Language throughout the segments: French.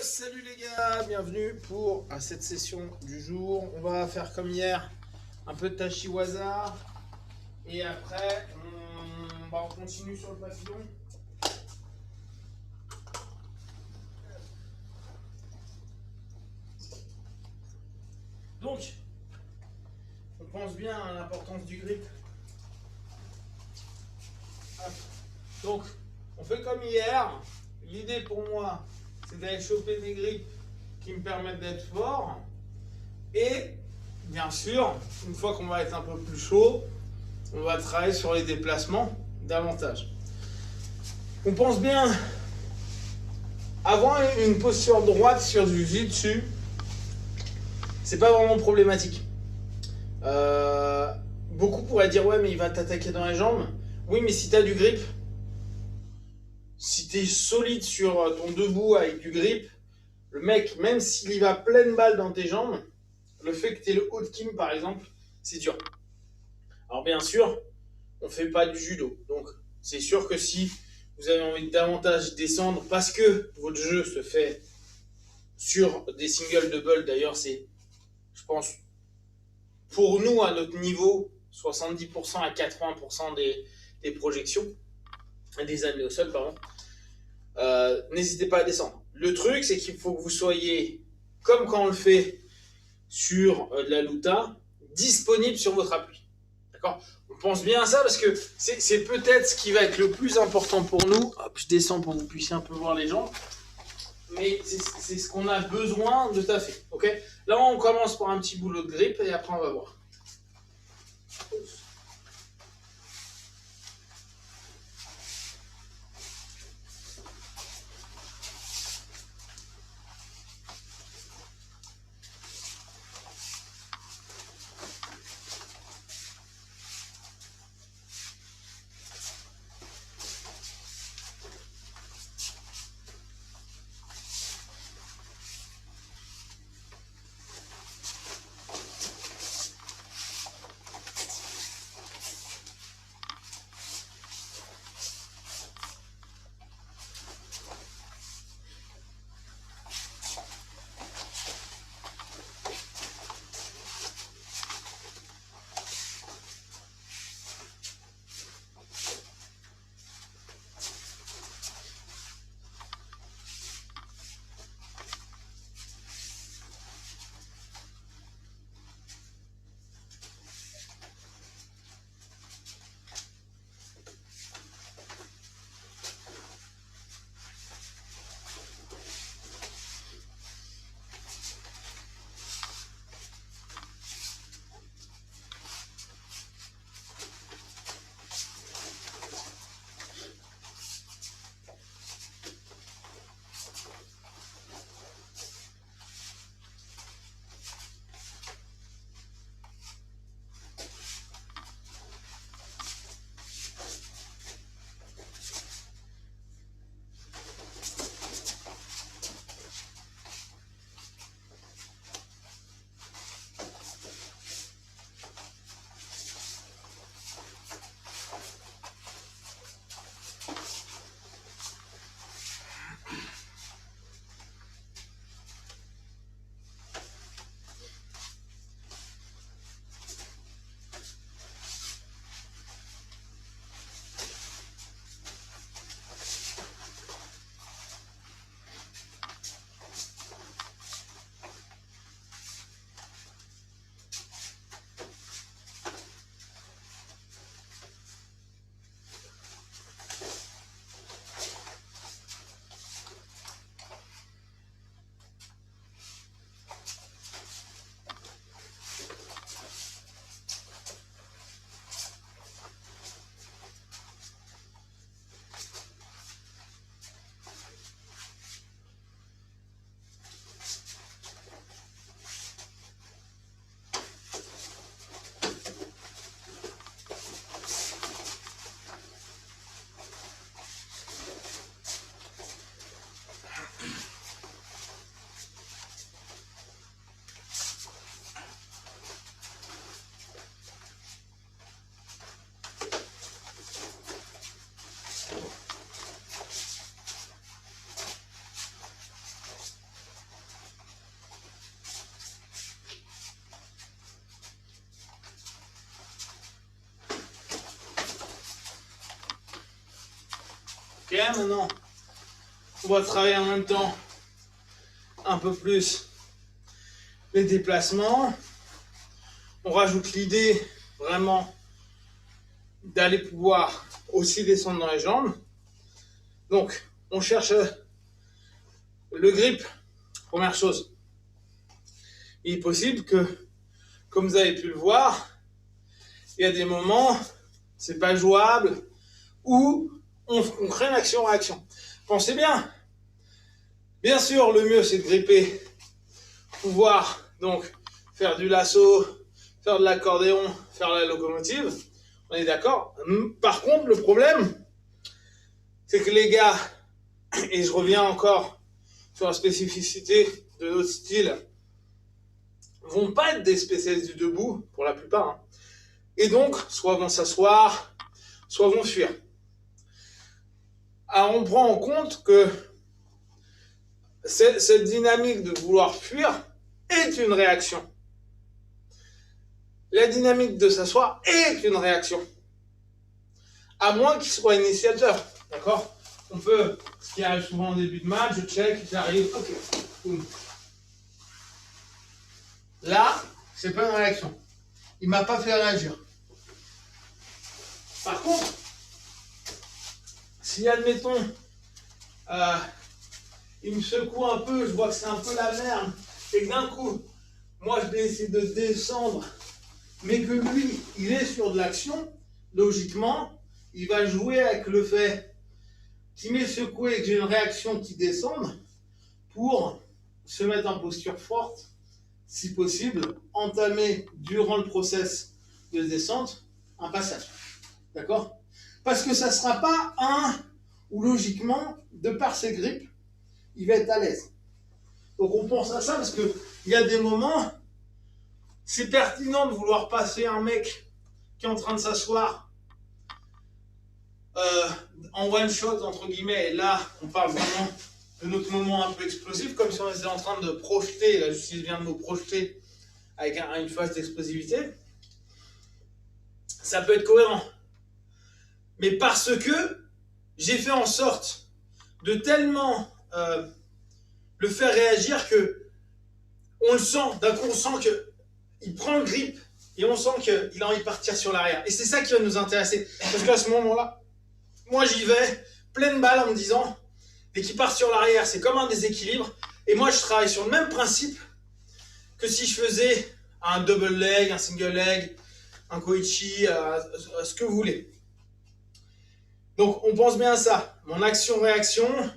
Salut les gars, bienvenue pour cette session du jour. On va faire comme hier, un peu de Tashiwaza. Et après, on continue sur le papillon. Donc, on pense bien à l'importance du grip. Donc, on fait comme hier. L'idée pour moi, c'est d'aller choper des grips qui me permettent d'être fort. Et, bien sûr, une fois qu'on va être un peu plus chaud, on va travailler sur les déplacements davantage. On pense bien avoir une posture droite sur du jiu-jitsu, c'est pas vraiment problématique. Beaucoup pourraient dire ouais mais il va t'attaquer dans les jambes. Oui mais si tu as du grip, si tu es solide sur ton debout avec du grip, le mec même s'il y va pleine balle dans tes jambes, le fait que tu aies le haut de Kim par exemple, c'est dur. Alors bien sûr, on fait pas du judo. Donc c'est sûr que si vous avez envie de davantage descendre parce que votre jeu se fait sur des single double, d'ailleurs c'est, je pense, pour nous à notre niveau, 70% à 80% des projections, des années au sol, pardon, n'hésitez pas à descendre. Le truc, c'est qu'il faut que vous soyez, comme quand on le fait sur de la luta, disponible sur votre appui. D'accord ? On pense bien à ça parce que c'est peut-être ce qui va être le plus important pour nous. Hop, je descends pour que vous puissiez un peu voir les jambes. Mais c'est ce qu'on a besoin de taffer. Okay ? Là, on commence par un petit boulot de grip et après, on va voir. Maintenant, on va travailler en même temps un peu plus les déplacements. On rajoute l'idée vraiment d'aller pouvoir aussi descendre dans les jambes. Donc, on cherche le grip. Première chose, il est possible que, comme vous avez pu le voir, il y a des moments, c'est pas jouable, où on crée une action-réaction. Pensez bien. Bien sûr, le mieux, c'est de gripper, pouvoir donc faire du lasso, faire de l'accordéon, faire la locomotive. On est d'accord. Par contre, le problème, c'est que les gars, et je reviens encore sur la spécificité de notre style, vont pas être des spécialistes du debout, pour la plupart. Hein. Et donc, soit vont s'asseoir, soit vont fuir. Alors, on prend en compte que cette dynamique de vouloir fuir est une réaction. La dynamique de s'asseoir est une réaction. À moins qu'il soit initiateur. D'accord? On peut, ce qui arrive souvent au début de match, je check, j'arrive, ok. Boum. Là, c'est pas une réaction. Il m'a pas fait réagir. Par contre, si admettons, il me secoue un peu, je vois que c'est un peu la merde, et que d'un coup, moi je vais essayer de descendre, mais que lui, il est sur de l'action, logiquement, il va jouer avec le fait qu'il m'est secoué et que j'ai une réaction qui descende pour se mettre en posture forte, si possible, entamer durant le process de descente un passage. D'accord? Parce que ça ne sera pas un où logiquement, de par ses grippes, il va être à l'aise. Donc on pense à ça parce qu'il y a des moments, c'est pertinent de vouloir passer un mec qui est en train de s'asseoir en one shot, entre guillemets, et là, on parle vraiment de notre moment un peu explosif, comme si on était en train de projeter, la justice vient de nous projeter avec une phase d'explosivité. Ça peut être cohérent. Mais parce que j'ai fait en sorte de tellement le faire réagir que on le sent, d'un coup on sent qu'il prend le grip et on sent qu'il a envie de partir sur l'arrière. Et c'est ça qui va nous intéresser. Parce qu'à ce moment-là, moi j'y vais, pleine balle en me disant, dès qu'il part sur l'arrière, c'est comme un déséquilibre. Et moi je travaille sur le même principe que si je faisais un double leg, un single leg, un koichi, ce que vous voulez. Donc on pense bien à ça. Mon action-réaction,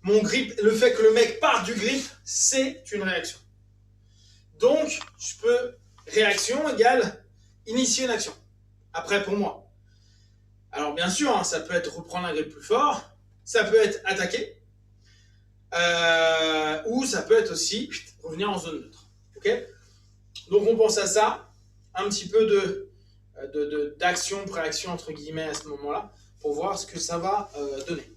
mon grip, le fait que le mec parte du grip, c'est une réaction. Donc, je peux, réaction égale initier une action. Après, pour moi. Alors, bien sûr, hein, ça peut être reprendre un grip plus fort, ça peut être attaquer, ou ça peut être aussi revenir en zone neutre. Okay? Donc, on pense à ça, un petit peu d'action, préaction, entre guillemets, à ce moment-là, pour voir ce que ça va donner.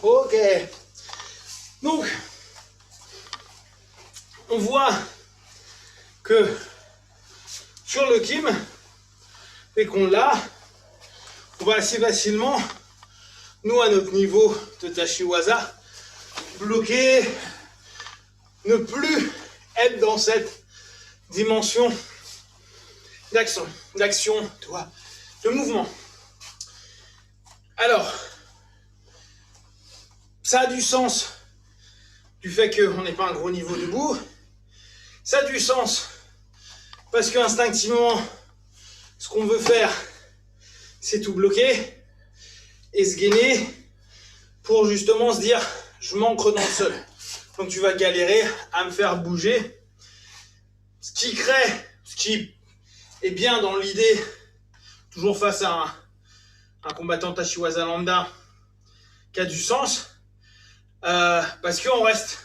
Ok. Donc, on voit que sur le Kim, dès qu'on l'a, on va assez facilement, nous à notre niveau de Tashiwaza, bloquer, ne plus être dans cette dimension d'action, de mouvement. Alors, ça a du sens du fait qu'on n'est pas un gros niveau debout. Ça a du sens parce que instinctivement, ce qu'on veut faire, c'est tout bloquer et se gainer pour justement se dire je m'ancre dans le sol. Donc tu vas galérer à me faire bouger. Ce qui est bien dans l'idée, toujours face à un combattant Tashiwaza lambda qui a du sens, parce qu'on reste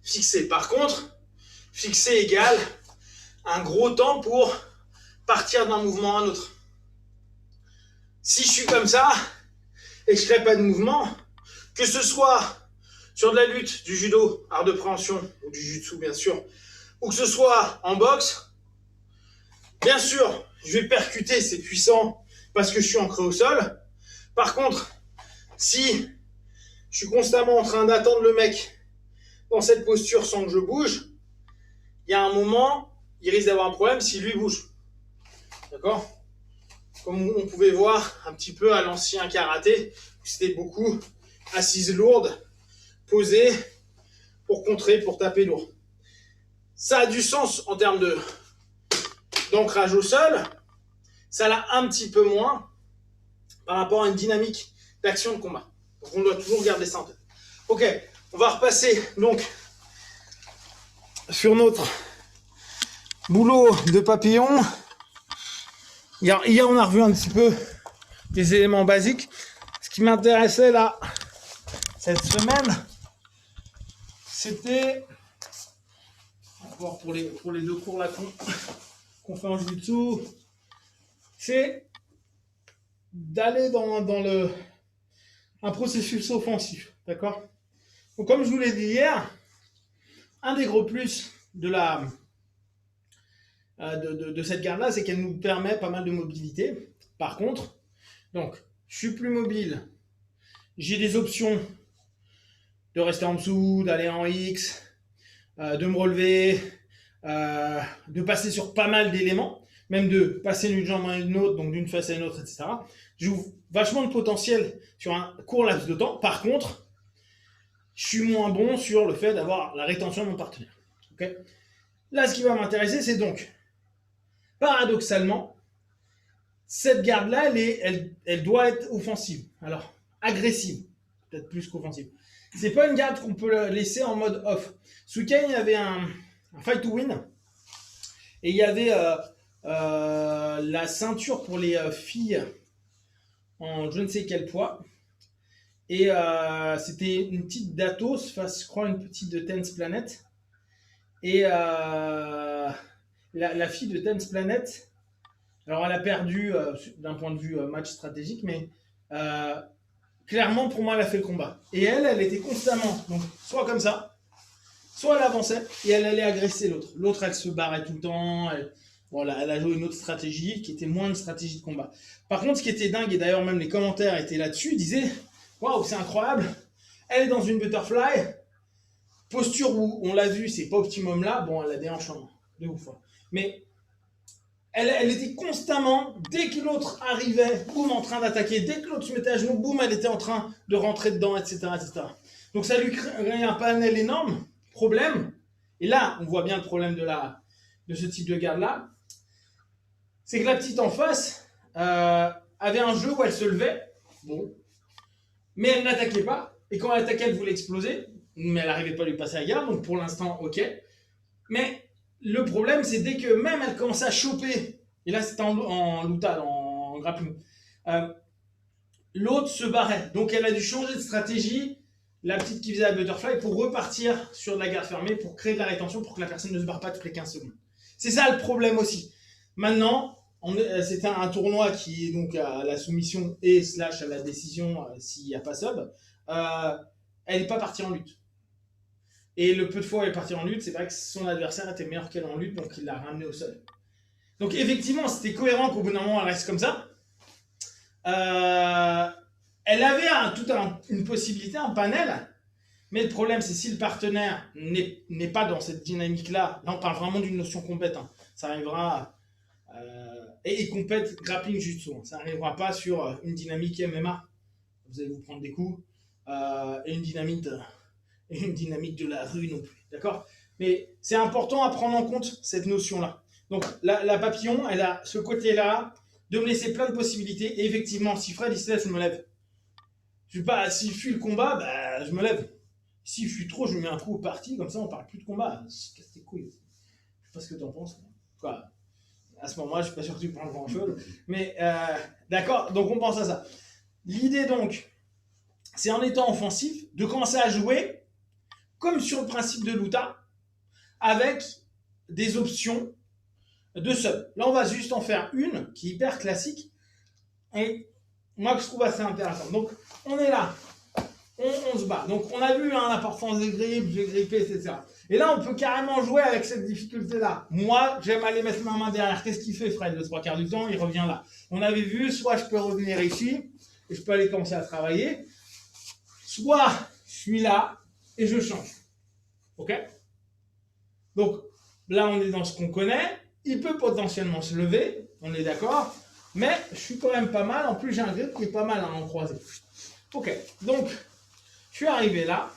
fixé. Par contre, fixé égale un gros temps pour partir d'un mouvement à un autre. Si je suis comme ça et que je ne crée pas de mouvement, que ce soit sur de la lutte, du judo, art de préhension, ou du jutsu bien sûr, ou que ce soit en boxe, bien sûr, je vais percuter, c'est puissant parce que je suis ancré au sol. Par contre, si je suis constamment en train d'attendre le mec dans cette posture sans que je bouge, il y a un moment, il risque d'avoir un problème si lui bouge. D'accord ? Comme on pouvait voir un petit peu à l'ancien karaté, c'était beaucoup assises lourdes, posées pour contrer, pour taper lourd. Ça a du sens en termes d'ancrage au sol, ça l'a un petit peu moins par rapport à une dynamique d'action de combat. Donc on doit toujours garder ça en tête. Ok, on va repasser donc sur notre boulot de papillon. Hier, on a revu un petit peu des éléments basiques. Ce qui m'intéressait là, cette semaine, c'était, encore pour les deux cours là qu'on fait en jiu-jitsu, c'est d'aller dans un processus offensif, d'accord ? Donc comme je vous l'ai dit hier, un des gros plus de cette garde-là, c'est qu'elle nous permet pas mal de mobilité. Par contre, donc, je suis plus mobile, j'ai des options de rester en dessous, d'aller en X, de me relever, de passer sur pas mal d'éléments, même de passer d'une jambe à une autre, donc d'une face à une autre, etc. J'ouvre vachement de potentiel sur un court laps de temps. Par contre, je suis moins bon sur le fait d'avoir la rétention de mon partenaire. Okay ? Là, ce qui va m'intéresser, c'est donc, paradoxalement, cette garde-là, elle doit être offensive. Alors, agressive, peut-être plus qu'offensive. C'est pas une garde qu'on peut laisser en mode off. Ce week-end, il y avait un fight to win. Et il y avait la ceinture pour les filles en je ne sais quel poids. Et c'était une petite d'Atos face, je crois, une petite de Tense Planet. Et la fille de Tense Planet, alors elle a perdu d'un point de vue match stratégique, mais clairement pour moi elle a fait le combat. Et elle était constamment, donc soit comme ça, soit elle avançait et elle allait agresser l'autre. L'autre elle se barrait tout le temps, elle a joué une autre stratégie qui était moins une stratégie de combat. Par contre ce qui était dingue, et d'ailleurs même les commentaires étaient là-dessus, disaient waouh c'est incroyable, elle est dans une butterfly, posture où on l'a vu c'est pas optimum là, bon elle a des hanches de ouf, mais elle était constamment, dès que l'autre arrivait, boum, en train d'attaquer. Dès que l'autre se mettait à genoux, boum, elle était en train de rentrer dedans, etc. etc. Donc ça lui crée un panel énorme. Problème, et là, on voit bien le problème de ce type de garde-là, c'est que la petite en face avait un jeu où elle se levait, bon, mais elle n'attaquait pas. Et quand elle attaquait, elle voulait exploser, mais elle n'arrivait pas à lui passer la garde. Donc pour l'instant, ok. Mais le problème, c'est dès que même elle commençait à choper, et là c'était en loutade, en grappling, l'autre se barrait. Donc elle a dû changer de stratégie, la petite qui faisait la butterfly, pour repartir sur de la garde fermée, pour créer de la rétention, pour que la personne ne se barre pas toutes les 15 secondes. C'est ça le problème aussi. Maintenant, c'était un tournoi qui est donc à la soumission et / à la décision s'il n'y a pas sub. elle n'est pas partie en lutte. Et le peu de fois où elle est partie en lutte, c'est vrai que son adversaire était meilleur qu'elle en lutte, donc il l'a ramenée au sol. Donc effectivement, c'était cohérent qu'au bout d'un moment, elle reste comme ça. Elle avait une possibilité, un panel, mais le problème, c'est si le partenaire n'est pas dans cette dynamique-là, là on parle vraiment d'une notion complète, hein. Ça arrivera, et complète grappling jutsu, hein. Ça n'arrivera pas sur une dynamique MMA, vous allez vous prendre des coups, et une dynamique de la rue non plus, d'accord? Mais c'est important à prendre en compte cette notion-là. Donc la papillon, elle a ce côté-là, de me laisser plein de possibilités, et effectivement, si Fred il se lève, je me lève. Je sais pas, s'il fuit le combat, bah, je me lève. S'il fuit trop, je me mets un trou au parti, comme ça on parle plus de combat. Casse tes couilles. Je sais pas ce que tu en penses. Quoi, à ce moment-là, je suis pas sûr que tu parles grand-chose. Mais d'accord, donc on pense à ça. L'idée donc, c'est en étant offensif, de commencer à jouer comme sur le principe de l'UTA, avec des options de sub. Là, on va juste en faire une qui est hyper classique et moi que je trouve assez intéressante. Donc, on est là, on se bat. Donc, on a vu l'importance des grippes, j'ai grippé, etc. Et là, on peut carrément jouer avec cette difficulté-là. Moi, j'aime aller mettre ma main derrière. Qu'est-ce qu'il fait, Fred, le 3/4 du temps? Il revient là. On avait vu, soit je peux revenir ici et je peux aller commencer à travailler, soit je suis là et je change. Ok? Donc, là, on est dans ce qu'on connaît. Il peut potentiellement se lever, on est d'accord, mais je suis quand même pas mal. En plus, j'ai un grip qui est pas mal en croisé. Ok, donc, je suis arrivé là,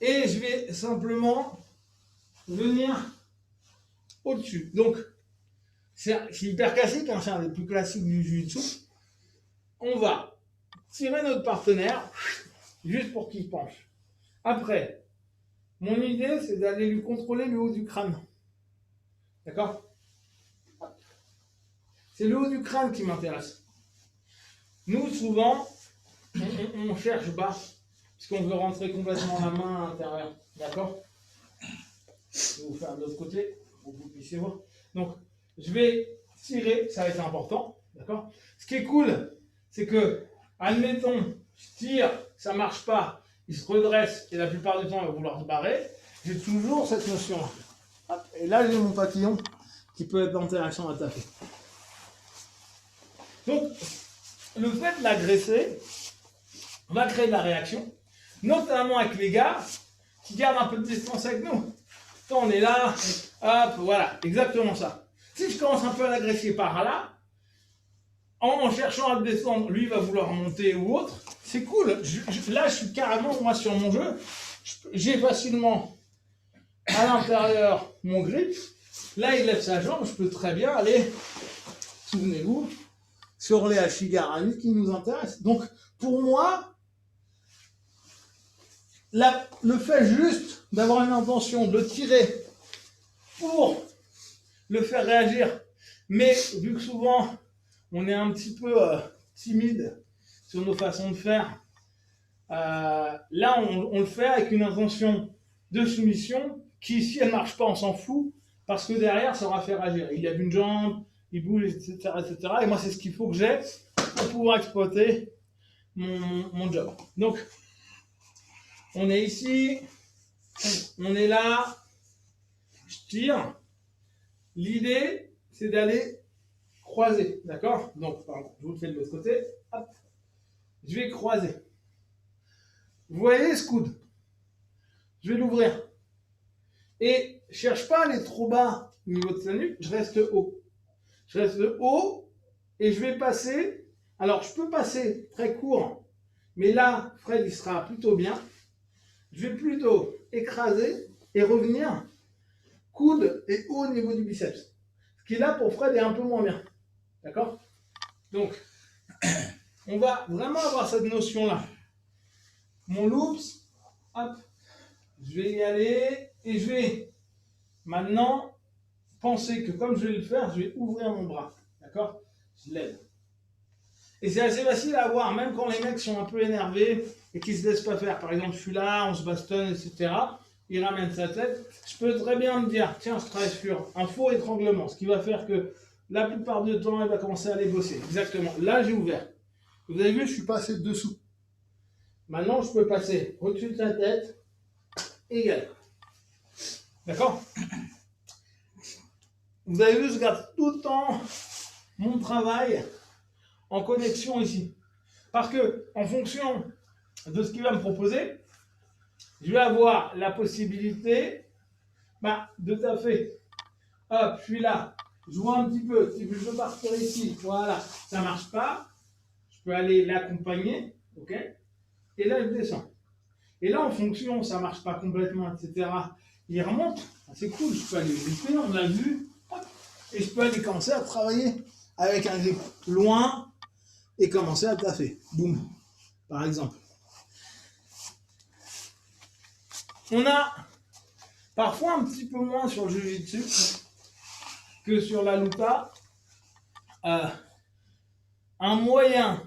et je vais simplement venir au-dessus. Donc, c'est hyper classique, hein, c'est un des plus classiques du jiu-jitsu. On va tirer notre partenaire, juste pour qu'il penche. Après, mon idée, c'est d'aller lui contrôler le haut du crâne. D'accord? C'est le haut du crâne qui m'intéresse. Nous, souvent, on cherche bas, parce qu'on veut rentrer complètement la main à l'intérieur. D'accord? Je vais vous faire de l'autre côté, pour que vous puissiez voir. Donc, je vais tirer, ça va être important. D'accord? Ce qui est cool, c'est que, admettons, je tire, ça ne marche pas, il se redresse, et la plupart du temps, il va vouloir se barrer. J'ai toujours cette notion-là. Et là, j'ai mon papillon qui peut être intéressant à taper. Donc, le fait de l'agresser va créer de la réaction, notamment avec les gars qui gardent un peu de distance avec nous. Quand on est là, hop, voilà, exactement ça. Si je commence un peu à l'agresser par là, en cherchant à descendre, lui va vouloir monter ou autre, c'est cool. Là, je suis carrément, moi, sur mon jeu, j'ai facilement à l'intérieur mon grip. Là, il lève sa jambe, je peux très bien aller, souvenez-vous, sur les Ashigarami qui nous intéressent. Donc, pour moi, le fait juste d'avoir une intention de le tirer pour le faire réagir, mais vu que souvent, on est un petit peu timide sur nos façons de faire, là, on le fait avec une intention de soumission qui, si elle ne marche pas, on s'en fout, parce que derrière, ça aura fait réagir. Il y a une jambe, il bouge, etc., etc. Et moi, c'est ce qu'il faut que j'ai pour pouvoir exploiter mon job. Donc, on est ici, on est là, je tire. L'idée, c'est d'aller croiser, d'accord? Donc, pardon, je vous le fais de l'autre côté. Hop. Je vais croiser. Vous voyez ce coude? Je vais l'ouvrir. Et je cherche pas à aller trop bas au niveau de sa nuque, je reste haut. Je reste haut et je vais passer. Alors, je peux passer très court, mais là, Fred, il sera plutôt bien. Je vais plutôt écraser et revenir coude et haut au niveau du biceps. Ce qui là, pour Fred, est un peu moins bien. D'accord? Donc, on va vraiment avoir cette notion-là. Mon loops, hop, je vais y aller et je vais maintenant penser que comme je vais le faire, je vais ouvrir mon bras. D'accord? Je lève. Et c'est assez facile à voir, même quand les mecs sont un peu énervés et qu'ils ne se laissent pas faire. Par exemple, je suis là, on se bastonne, etc. Il ramène sa tête. Je peux très bien me dire, tiens, je travaille sur un faux étranglement, ce qui va faire que la plupart du temps, il va commencer à aller bosser. Exactement. Là, j'ai ouvert. Vous avez vu, je suis passé dessous. Maintenant, je peux passer au-dessus de sa tête, égal. D'accord? Vous avez vu, je garde tout le temps mon travail en connexion ici. Parce que, en fonction de ce qu'il va me proposer, je vais avoir la possibilité de taffer. Hop, je suis là. Je vois un petit peu. Si je veux partir ici, voilà, ça ne marche pas. Je peux aller l'accompagner. OK? Et là, je descends. Et là, en fonction, ça ne marche pas complètement, etc. Il remonte. C'est cool. Je peux aller gripper, on l'a vu. Hop, et je peux aller commencer à travailler avec un grip loin et commencer à taffer. Boum. Par exemple. On a parfois un petit peu moins sur le Jiu-Jitsu que sur la Luta. Un moyen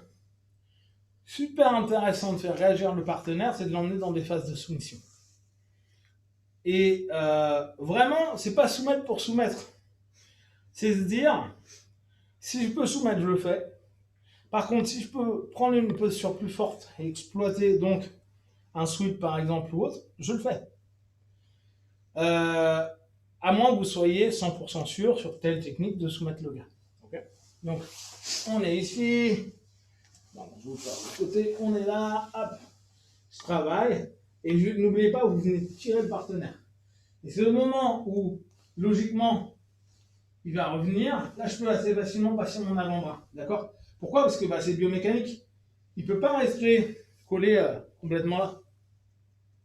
super intéressant de faire réagir le partenaire, c'est de l'emmener dans des phases de soumission. Et vraiment, c'est pas soumettre pour soumettre. C'est se dire, si je peux soumettre, je le fais. Par contre, si je peux prendre une position plus forte et exploiter donc un sweep par exemple ou autre, je le fais. À moins que vous soyez 100% sûr sur telle technique de soumettre le gars. Okay. Donc, on est ici. Bon, je vous parle de côté, on est là, hop, je travaille. Et n'oubliez pas, vous venez tirer le partenaire. Et c'est le moment où, logiquement, il va revenir. Là, je peux assez facilement passer mon avant-bras. D'accord? Pourquoi? Parce que c'est biomécanique. Il ne peut pas rester collé complètement là.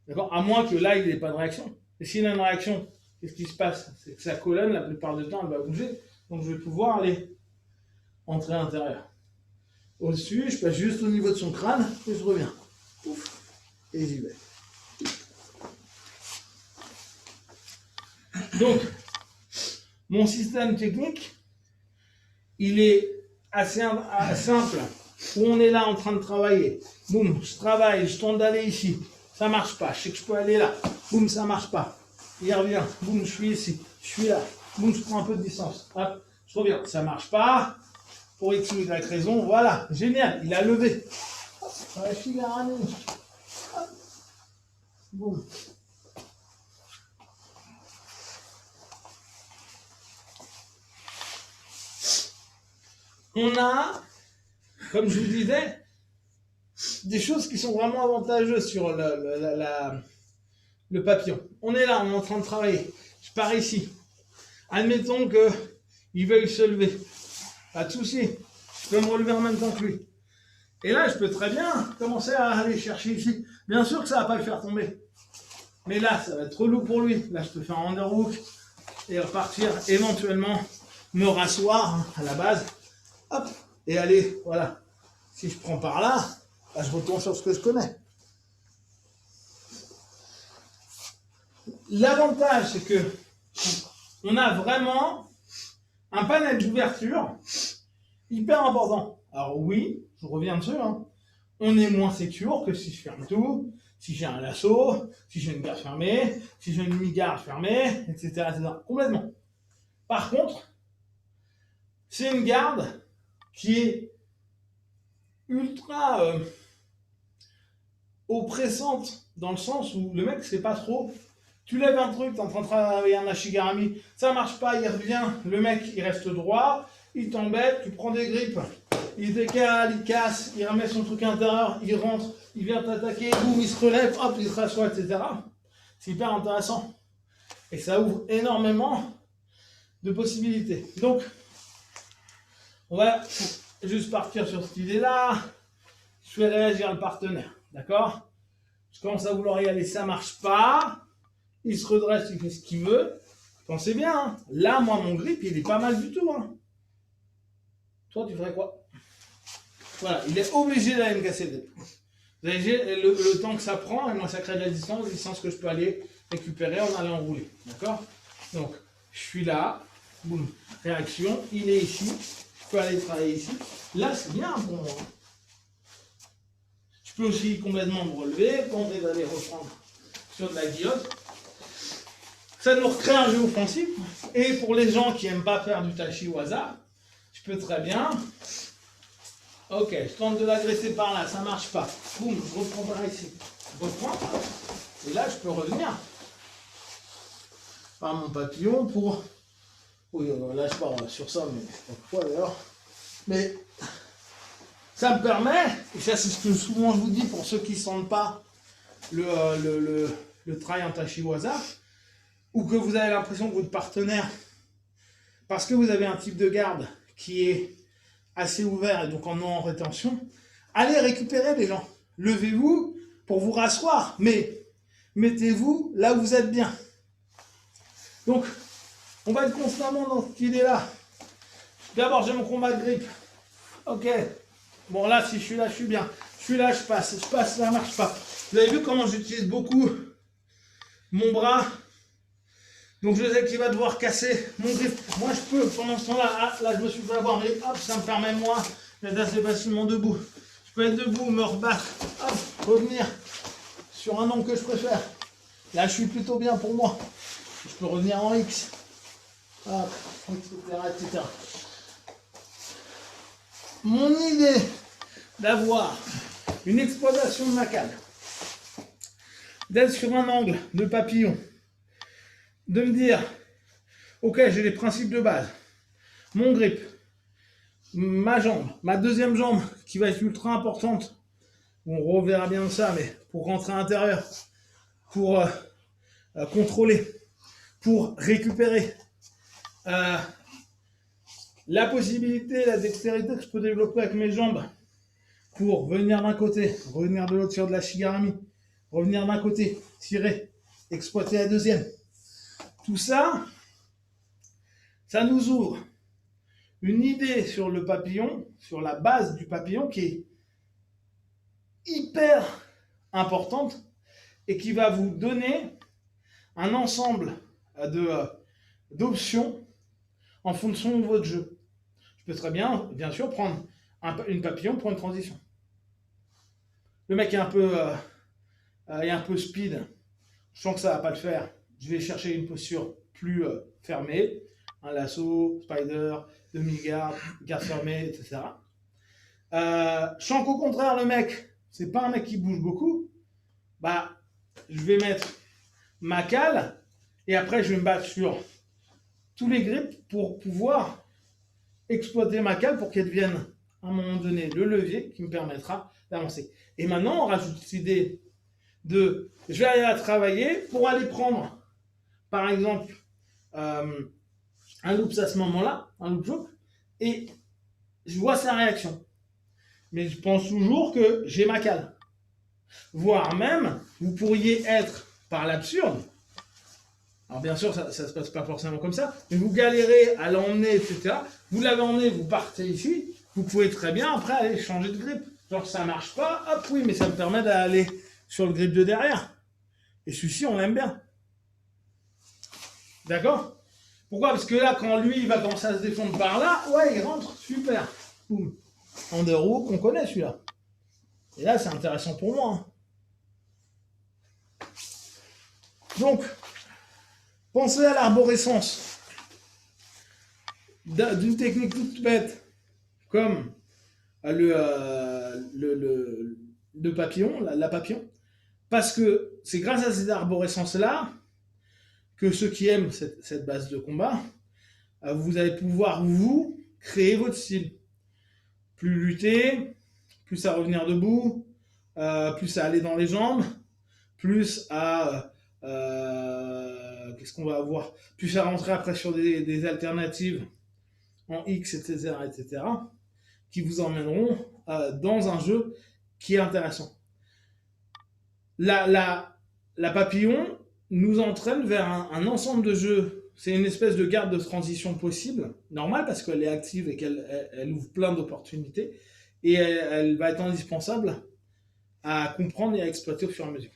D'accord? À moins que là, il n'ait pas de réaction. Et s'il a une réaction, qu'est-ce qui se passe? C'est que sa colonne, la plupart du temps, elle va bouger. Donc, je vais pouvoir aller entrer à l'intérieur. Au-dessus, je passe juste au niveau de son crâne et je reviens. Ouf. Et j'y vais. Donc, mon système technique, il est assez simple. Où on est là en train de travailler. Boum, je travaille, je tente d'aller ici. Ça marche pas. Je sais que je peux aller là. Boum, ça marche pas. Il revient. Boum, je suis ici. Je suis là. Boum, je prends un peu de distance. Hop, je reviens. Ça marche pas. Pour X ou Y raison. Voilà. Génial. Il a levé. Hop, la fille a ramené. Hop. Boum. On a, comme je vous disais, des choses qui sont vraiment avantageuses sur le papillon. On est là, on est en train de travailler. Je pars ici. Admettons qu'il veuille se lever. Pas de souci. Je peux me relever en même temps que lui. Et là, je peux très bien commencer à aller chercher ici. Bien sûr que ça ne va pas le faire tomber. Mais là, ça va être relou pour lui. Là, je peux faire un underhook et repartir éventuellement me rasseoir à la base. Hop, et aller, voilà. Si je prends par là, je retourne sur ce que je connais. L'avantage, c'est que on a vraiment un panel d'ouverture hyper important. Alors oui, je reviens dessus, hein. On est moins sécure que si je ferme tout, si j'ai un lasso, si j'ai une garde fermée, si j'ai une mi-garde fermée, etc., etc. Complètement. Par contre, c'est une garde qui est ultra oppressante dans le sens où le mec sait pas trop. Tu lèves un truc, t'es en train de travailler un ashigarami, ça marche pas, il revient, le mec il reste droit, il t'embête, tu prends des grippes, il décale, il casse, il remet son truc intérieur, il rentre, il vient t'attaquer, boum, il se relève, hop, il se rassoit, etc. C'est hyper intéressant. Et ça ouvre énormément de possibilités. Donc, on va juste partir sur cette idée-là. Je fais réagir le partenaire, d'accord? Je commence à vouloir y aller, ça marche pas. Il se redresse, il fait ce qu'il veut. Pensez bien, hein. Là, moi, mon grip, il est pas mal du tout. Hein. Toi, tu ferais quoi? Voilà, il est obligé d'aller me casser le grip. Vous avez le temps que ça prend, et moi, ça crée de la distance que je peux aller récupérer en allant rouler, d'accord? Donc, je suis là, boum, réaction, il est ici, je peux aller travailler ici. Là, c'est bien pour moi. Je peux aussi complètement me relever, tenter d'aller reprendre sur de la guillotte. Ça nous recrée un jeu offensif. Et pour les gens qui n'aiment pas faire du tachi au hasard, je peux très bien Ok, je tente de l'agresser par là, ça marche pas. Boum, je reprends par ici. Je reprends. Et là, je peux revenir par mon papillon pour... Oui, là, je pars sur ça, mais pourquoi d'ailleurs. Mais ça me permet, et ça c'est ce que souvent je vous dis pour ceux qui ne sentent pas le trail en Tachiwaza, ou que vous avez l'impression que votre partenaire, parce que vous avez un type de garde qui est assez ouvert et donc en rétention, allez récupérer les gens. Levez-vous pour vous rasseoir, mais mettez-vous là où vous êtes bien. Donc, on va être constamment dans cette idée-là. D'abord, j'ai mon combat de grippe. Ok. Bon, là, si je suis là, je suis bien. Je suis là, je passe, ça marche pas. Vous avez vu comment j'utilise beaucoup mon bras. Donc, je sais qu'il va devoir casser mon grip. Moi, je peux, pendant ce temps-là, ah, là, je me suis fait avoir, mais hop, ça me permet, moi, d'être assez facilement debout. Je peux être debout, me rebattre, hop, revenir sur un angle que je préfère. Là, je suis plutôt bien pour moi. Je peux revenir en X. Hop, etc., etc. Mon idée d'avoir une exploitation de ma canne, d'être sur un angle de papillon, de me dire, ok, j'ai les principes de base, mon grip, ma jambe, ma deuxième jambe qui va être ultra importante, on reverra bien ça, mais pour rentrer à l'intérieur, pour contrôler, pour récupérer, la possibilité, la dextérité que je peux développer avec mes jambes pour venir d'un côté, revenir de l'autre sur de la shigarami, revenir d'un côté, tirer, exploiter la deuxième. Tout ça, ça nous ouvre une idée sur le papillon, sur la base du papillon qui est hyper importante et qui va vous donner un ensemble d'options en fonction de votre jeu. Je peux très bien sûr, prendre une papillon pour une transition. Le mec est un peu speed. Je sens que ça ne va pas le faire. Je vais chercher une posture plus fermée. Un lasso, spider, demi-garde, garde fermée, etc. Je sens qu'au contraire, le mec, c'est pas un mec qui bouge beaucoup. Bah, je vais mettre ma cale et après, je vais me battre sur tous les grips pour pouvoir exploiter ma cale pour qu'elle devienne à un moment donné le levier qui me permettra d'avancer. Et maintenant, on rajoute cette idée de je vais aller la travailler pour aller prendre, par exemple, un loops à ce moment-là, un loop choke, et je vois sa réaction. Mais je pense toujours que j'ai ma cale. Voire même, vous pourriez être, par l'absurde, alors bien sûr, ça ne se passe pas forcément comme ça, mais vous galérez à l'emmener, etc. Vous l'avez emmené, vous partez ici, vous pouvez très bien après aller changer de grip. Genre ça ne marche pas, hop oui, mais ça me permet d'aller sur le grip de derrière. Et celui-ci, on l'aime bien. D'accord? Pourquoi? Parce que là, quand lui, il va commencer à se défendre par là, ouais, il rentre, super. Boum. Underhook, on connaît celui-là. Et là, c'est intéressant pour moi. Hein. Donc, pensez à l'arborescence d'une technique toute bête comme le papillon, la papillon, parce que c'est grâce à ces arborescences-là que ceux qui aiment cette base de combat, vous allez pouvoir, vous, créer votre style. Plus lutter, plus à revenir debout, plus à aller dans les jambes, plus à... qu'est-ce qu'on va avoir? Plus à rentrer après sur des alternatives en X, etc., etc., qui vous emmèneront dans un jeu qui est intéressant. La papillon nous entraîne vers un ensemble de jeux. C'est une espèce de garde de transition possible, normale parce qu'elle est active et qu'elle ouvre plein d'opportunités, et elle va être indispensable à comprendre et à exploiter au fur et à mesure.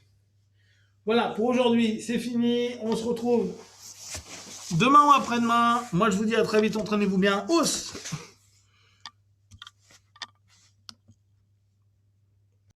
Voilà, pour aujourd'hui, c'est fini. On se retrouve demain ou après-demain. Moi, je vous dis à très vite. Entraînez-vous bien. Hausse!